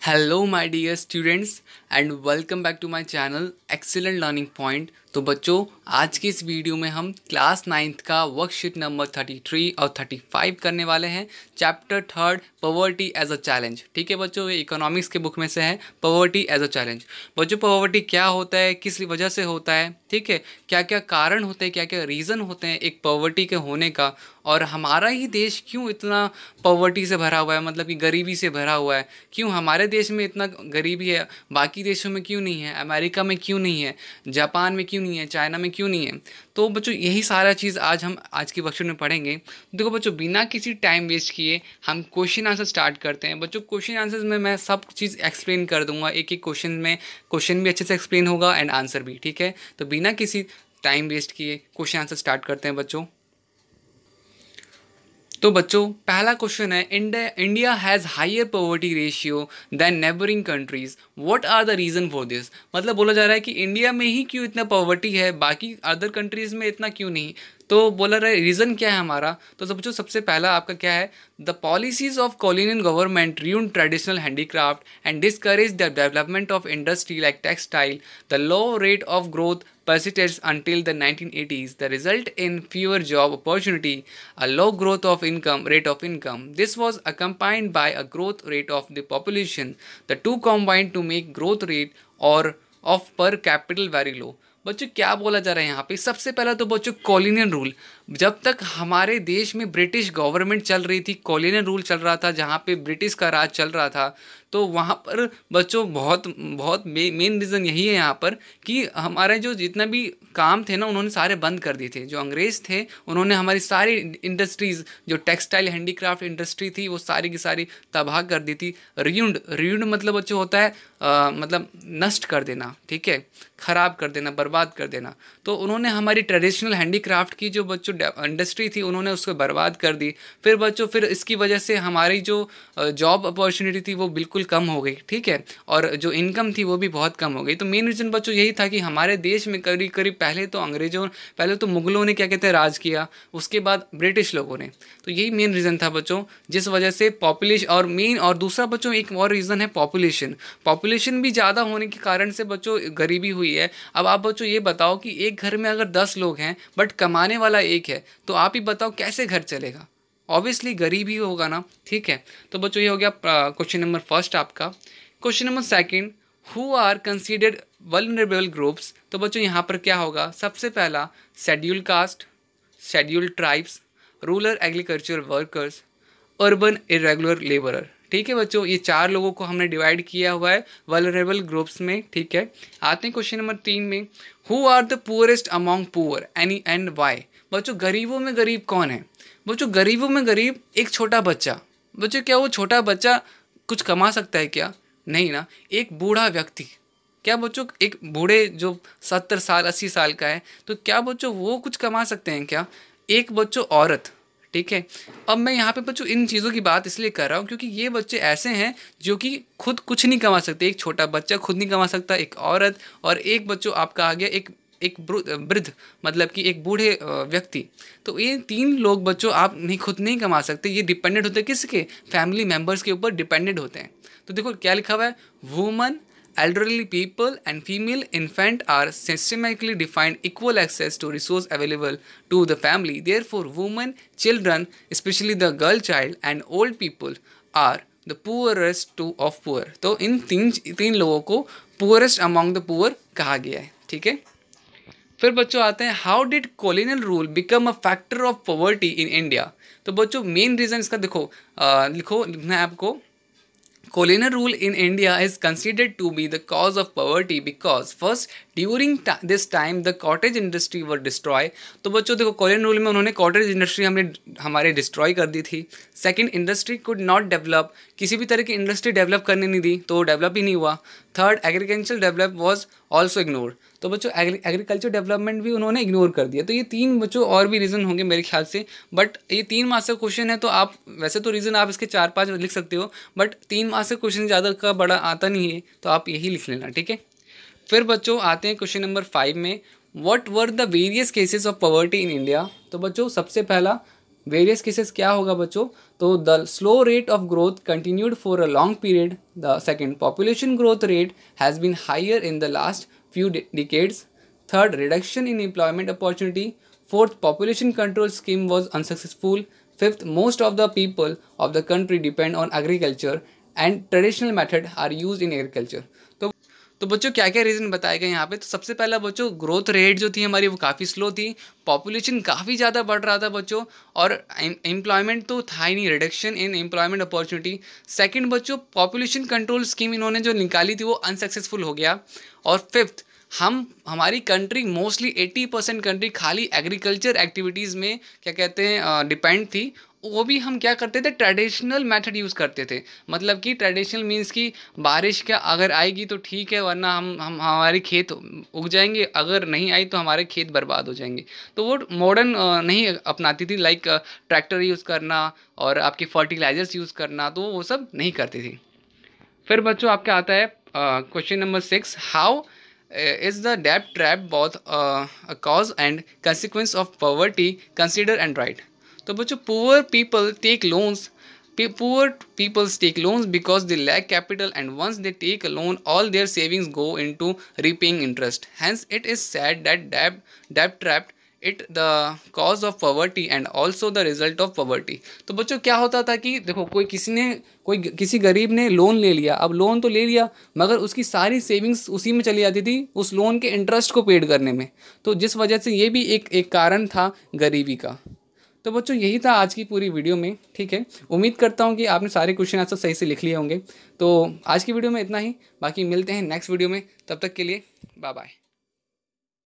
Hello my dear students and welcome back to my channel excellent learning point. तो बच्चों, आज की इस वीडियो में हम क्लास 9th का वर्कशीट नंबर 33 और 35 करने वाले हैं। Chapter 3 poverty as a challenge. ठीक है बच्चों, ये इकोनॉमिक्स के बुक में से है पॉवर्टी एज अ चैलेंज। बच्चों, पॉवर्टी क्या होता है, किस वजह से होता है, ठीक है, क्या क्या कारण होते हैं, क्या क्या रीज़न होते हैं एक पॉवर्टी के होने का, और हमारा ही देश क्यों इतना पॉवर्टी से भरा हुआ है, मतलब कि गरीबी से भरा हुआ है। क्यों हमारे देश में इतना गरीबी है, बाकी देशों में क्यों नहीं है, अमेरिका में क्यों नहीं है, जापान में क्यों नहीं है, चाइना में क्यों नहीं है। तो बच्चों, यही सारा चीज़ आज हम आज की वर्कशीट में पढ़ेंगे। देखो बच्चों, बिना किसी टाइम वेस्ट किए हम क्वेश्चन आंसर स्टार्ट करते हैं। बच्चों, क्वेश्चन आंसर्स में मैं सब चीज़ एक्सप्लेन कर दूंगा, एक एक क्वेश्चन में क्वेश्चन भी अच्छे से एक्सप्लेन होगा एंड आंसर भी। ठीक है, तो बिना किसी टाइम वेस्ट किए क्वेश्चन आंसर स्टार्ट करते हैं बच्चों। तो बच्चों, पहला क्वेश्चन है, India has higher poverty ratio than neighbouring countries, what are the reason for this. मतलब बोला जा रहा है कि इंडिया में ही क्यों इतना पॉवर्टी है, बाकी अदर कंट्रीज में इतना क्यों नहीं। तो बोला रहा है रीज़न क्या है हमारा। तो बच्चों, सबसे पहला आपका क्या है, the policies of colonial government ruined traditional handicraft and discourage the development of industry like textile. The low rate of growth persisted until the 1980s. The result in fewer job opportunity, a low growth of rate of income. This was accompanied by a growth rate of the population. The two combined to make growth rate or of per capital very low. बच्चों, क्या बोला जा रहा है यहाँ पे, सबसे पहला तो बच्चों कॉलोनियल रूल। जब तक हमारे देश में ब्रिटिश गवर्नमेंट चल रही थी, कॉलोनियल रूल चल रहा था, जहाँ पे ब्रिटिश का राज चल रहा था, तो वहाँ पर बच्चों बहुत बहुत मेन रीज़न यही है यहाँ पर कि हमारे जो जितना भी काम थे ना, उन्होंने सारे बंद कर दिए थे। जो अंग्रेज़ थे उन्होंने हमारी सारी इंडस्ट्रीज़, जो टेक्सटाइल हैंडीक्राफ्ट इंडस्ट्री थी, वो सारी की सारी तबाह कर दी थी। रियूंड मतलब बच्चों होता है मतलब नष्ट कर देना, ठीक है, ख़राब कर देना, बर्बाद कर देना। तो उन्होंने हमारी ट्रेडिशनल हैंडीक्राफ्ट की जो बच्चों इंडस्ट्री थी, उन्होंने उसको बर्बाद कर दी। फिर बच्चों, फिर इसकी वजह से हमारी जो जॉब अपॉर्चुनिटी थी वो बिल्कुल कम हो गई, ठीक है, और जो इनकम थी वो भी बहुत कम हो गई। तो मेन रीज़न बच्चों यही था कि हमारे देश में करीब करीब पहले तो मुगलों ने क्या कहते हैं राज किया, उसके बाद ब्रिटिश लोगों ने। तो यही मेन रीज़न था बच्चों, जिस वजह से पॉपुलेशन और दूसरा बच्चों एक और रीज़न है पॉपुलेशन भी ज़्यादा होने के कारण से बच्चों गरीबी हुई है। अब आप बच्चों ये बताओ कि एक घर में अगर 10 लोग हैं बट कमाने वाला एक है, तो आप ही बताओ कैसे घर चलेगा। ऑब्वियसली गरीबी होगा ना, ठीक है। तो बच्चों, ये हो गया क्वेश्चन नंबर फर्स्ट आपका। Question number second, who are considered vulnerable groups. तो बच्चों, यहाँ पर क्या होगा, सबसे पहला schedule caste, schedule tribes, rural agriculture workers, urban irregular labourer. ठीक है बच्चों, ये 4 लोगों को हमने डिवाइड किया हुआ है वल्नरेबल ग्रुप्स में, ठीक है। आते हैं क्वेश्चन नंबर 3 में, who are the poorest among poor and why. बच्चों, गरीबों में गरीब कौन है। बच्चों, गरीबों में गरीब एक छोटा बच्चा। बच्चों, क्या वो छोटा बच्चा कुछ कमा सकता है क्या, नहीं ना। एक बूढ़ा व्यक्ति, क्या बच्चों एक बूढ़े जो 70 साल 80 साल का है, तो क्या बच्चों वो कुछ कमा सकते हैं क्या। एक बच्चों औरत, ठीक है। अब मैं यहाँ पे बच्चों इन चीज़ों की बात इसलिए कर रहा हूँ क्योंकि ये बच्चे ऐसे हैं जो कि खुद कुछ नहीं कमा सकते। एक छोटा बच्चा खुद नहीं कमा सकता, एक औरत, और एक बच्चों आपका आ गया एक वृद्ध, मतलब कि एक बूढ़े व्यक्ति। तो ये 3 लोग बच्चों आप नहीं खुद नहीं कमा सकते। ये डिपेंडेंट होते हैं किसके, फैमिली मेम्बर्स के ऊपर डिपेंडेंट होते हैं। तो देखो क्या लिखा हुआ है, woman, elderly people and female infant are systematically defined equal access to resource available to the family. Therefore, women, children, especially the girl child and old people are the poorest to of poor. तो इन तीन लोगों को poorest among the poor कहा गया है, ठीक है। फिर बच्चों आते हैं, how did colonial rule become a factor of poverty in India. तो बच्चों मेन रीजन इसका देखो, लिखना है आपको, colonial rule in India is considered to be the cause of poverty because first during this time the cottage industry were destroyed. तो बच्चों देखो, colonial rule में उन्होंने cottage industry हमारे destroy कर दी थी। Second, industry could not develop, किसी भी तरह की इंडस्ट्री डेवलप करने नहीं दी, तो डेवलप ही नहीं हुआ। Third, agriculture develop was also ignored. तो बच्चों एग्रीकल्चर डेवलपमेंट भी उन्होंने इग्नोर कर दिया। तो ये 3 बच्चों और भी रीज़न होंगे मेरे ख्याल से, बट ये 3 मार्क्स का क्वेश्चन है, तो आप वैसे तो रीज़न आप इसके 4-5 लिख सकते हो, बट 3 मार्क्स का क्वेश्चन ज़्यादा का बड़ा आता नहीं है, तो आप यही लिख लेना, ठीक है। फिर बच्चों आते हैं क्वेश्चन नंबर 5 में, what were the various cases of poverty in India. तो बच्चों सबसे पहला वेरियस केसेस क्या होगा बच्चों, तो the slow rate of growth continued for a long period. The second, population growth rate has been higher in the last few decades. Third, reduction in employment opportunity. Fourth, population control scheme was unsuccessful. Fifth, most of the people of the country depend on agriculture and traditional method are used in agriculture. तो बच्चों क्या क्या reason बताए गए यहाँ पे. तो सबसे पहला बच्चों, ग्रोथ रेट जो थी हमारी वो काफ़ी स्लो थी, पॉपुलेशन काफ़ी ज़्यादा बढ़ रहा था बच्चों, और एम्प्लॉयमेंट तो था ही नहीं, reduction in employment opportunity. Second बच्चों, पॉपुलेशन कंट्रोल स्कीम इन्होंने जो निकाली थी वो अनसक्सेसफुल हो गया. और फिफ्थ, हमारी कंट्री मोस्टली 80% कंट्री खाली एग्रीकल्चर एक्टिविटीज़ में क्या कहते हैं डिपेंड थी. वो भी हम क्या करते थे, ट्रेडिशनल मेथड यूज़ करते थे. मतलब कि ट्रेडिशनल मीन्स कि बारिश क्या अगर आएगी तो ठीक है, वरना हम हमारे खेत उग जाएंगे, अगर नहीं आई तो हमारे खेत बर्बाद हो जाएंगे. तो वो मॉडर्न नहीं अपनाती थी, लाइक ट्रैक्टर यूज़ करना और आपके फर्टिलाइजर्स यूज़ करना, तो वो सब नहीं करती थी. फिर बच्चों आपका आता है question number 6, how is the debt trap both a cause and consequence of poverty? Consider and write. तो बच्चों, poor people take loans. Poor people take loans because they lack capital, and once they take a loan, all their savings go into repaying interest. Hence, it is said that debt trap it the cause of poverty and also the result of poverty. तो बच्चों क्या होता था कि देखो, किसी गरीब ने लोन ले लिया. अब लोन तो ले लिया, मगर उसकी सारी सेविंग्स उसी में चली जाती थी उस लोन के इंटरेस्ट को पेड करने में. तो जिस वजह से ये भी एक कारण था गरीबी का. तो बच्चों यही था आज की पूरी वीडियो में. ठीक है, उम्मीद करता हूँ कि आपने सारे क्वेश्चन आंसर सही से लिख लिए होंगे. तो आज की वीडियो में इतना ही, बाकी मिलते हैं नेक्स्ट वीडियो में. तब तक के लिए बाय बाय.